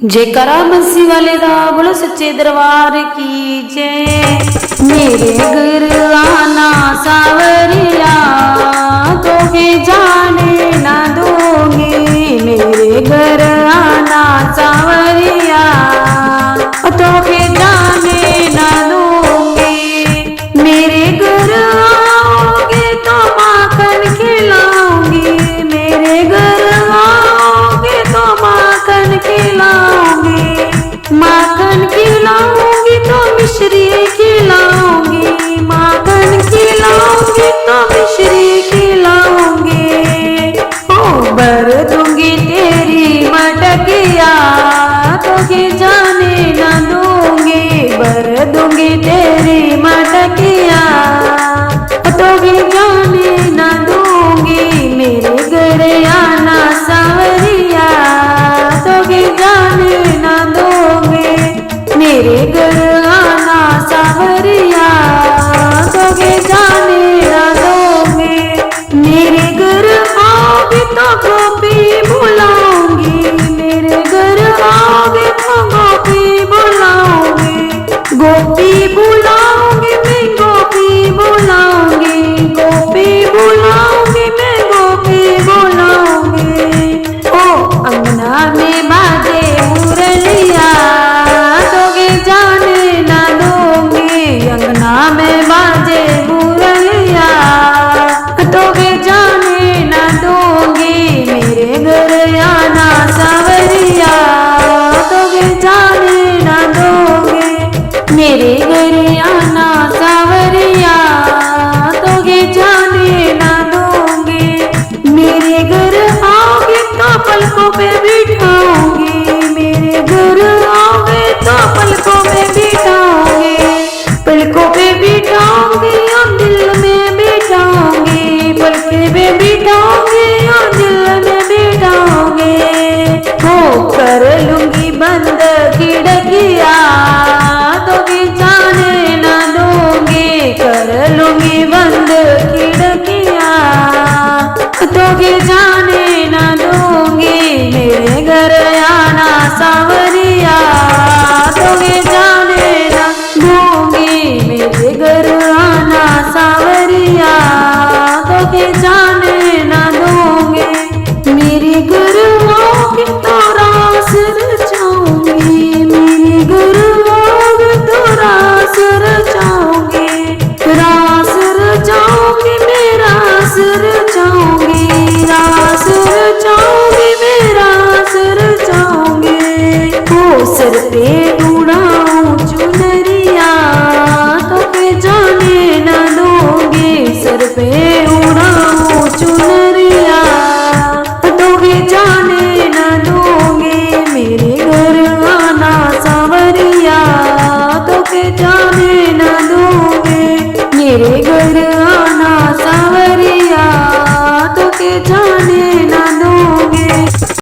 जयकारा बंसी वाले दा बोलो सच्चे दरबार की जय। मेरे घर आना सावरिया तोहे जाने ना दूंगी। मेरे घर आना सावरिया तोहे जाने ना दूंगी। मेरे घर आओगे तो माखन खिलाऊंगी। मेरे घर आओगे तो माखन खिलाऊंगी। माखन खिलाऊंगी तो मिश्री खिलाऊंगी। माखन खिलाऊंगी तो मिश्री खिलाऊंगी। ओ भर दूंगी तेरी मटकिया तोहे जाने ना दूंगी। भर दूंगी तेरी मटकिया तोहे जाने ना दूंगी। मेरे घर आना सावरिया तोहे जाने ना दूंगी। मेरे घर आना सावरिया तोहे जाने ना दूंगी। मेरे घर आओगे तो गोपी बुलाऊंगी। मेरे घर आओगे तो गोपी बुलाऊंगी। गोपी बुलाऊंगी मैं गोपी बुलाऊंगी। गोपी बुलाऊंगी मैं गोपी बुलाऊंगी। ओ अंगना में बाजे मुरलिया तोगे जाने ना दूंगी। अंगना में बाजे मुरलिया तोगे जाने ना दूंगी। मेरे घर आना सावरिया तोगे जाने ना दूंगी। मेरे घर आना सावरिया तोगे जाने ना दूंगी। मेरे घर आओगे तो पलकों पे बिठाऊंगी। मेरे घर आओगे तो पलकों पे बिठाऊंगी। पलकों पे बिठाऊंगी और दिल में बिठाऊंगी। पलके पे बिठाऊंगी और दिल में बिठाऊंगी। हो कर लूंगी बंद खिड़किया तोगे जाने ना दूंगी। कर लूंगी बंद खिड़किया तोगे जाने ना दूंगी। मेरे घर आना सावरिया तोगे जाने ना दूंगी। मेरे घर आना सावरिया तोगे जाने ना दूंगी। मेरे घर आओगे तो रास रचाऊंगी। मेरे घर आओगे तो रास रचाऊंगी। रास रचाऊंगी मैं रास रचाऊंगी। रास रचाऊंगी मैं रास रचाऊंगी। ओ सर पे उड़ाऊं चुनरिया तोके जाने ना दूंगी। सर पे उड़ाऊं चुनरिया तोके जाने ना दूंगी। मेरे घर आना सावरिया तोके जाने ना दूंगी। मेरे